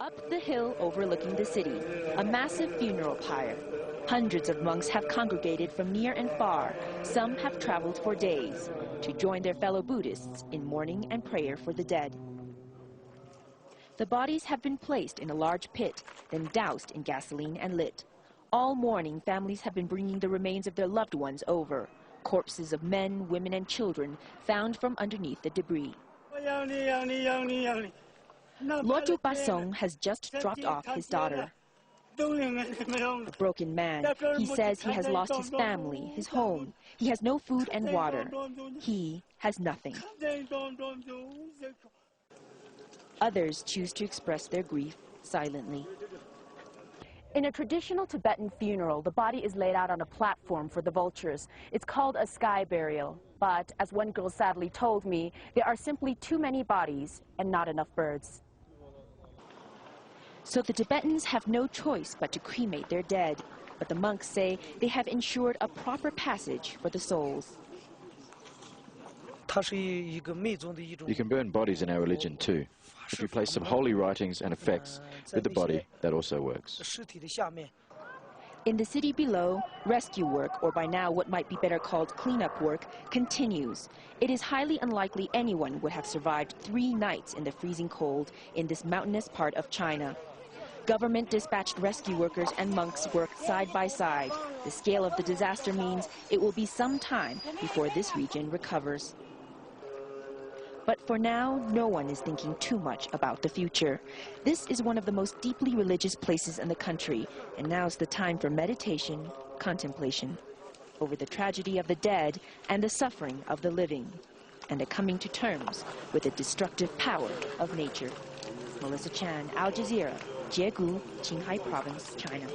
Up the hill overlooking the city, a massive funeral pyre. Hundreds of monks have congregated from near and far. Some have traveled for days to join their fellow Buddhists in mourning and prayer for the dead. The bodies have been placed in a large pit, then doused in gasoline and lit. All morning, families have been bringing the remains of their loved ones over. Corpses of men, women, and children found from underneath the debris. Lotu Basong has just dropped off his daughter. A broken man, he says he has lost his family, his home. He has no food and water. He has nothing. Others choose to express their grief silently. In a traditional Tibetan funeral, the body is laid out on a platform for the vultures. It's called a sky burial. But, as one girl sadly told me, there are simply too many bodies and not enough birds. So the Tibetans have no choice but to cremate their dead. But the monks say they have ensured a proper passage for the souls. You can burn bodies in our religion too. If you place some holy writings and effects with the body, that also works. In the city below, rescue work, or by now what might be better called cleanup work, continues. It is highly unlikely anyone would have survived 3 nights in the freezing cold in this mountainous part of China. Government dispatched rescue workers and monks worked side by side. The scale of the disaster means it will be some time before this region recovers. But for now, no one is thinking too much about the future. This is one of the most deeply religious places in the country, and now's the time for meditation, contemplation, over the tragedy of the dead and the suffering of the living, and a coming to terms with the destructive power of nature. Melissa Chan, Al Jazeera, Kyigudo, Qinghai Province, China.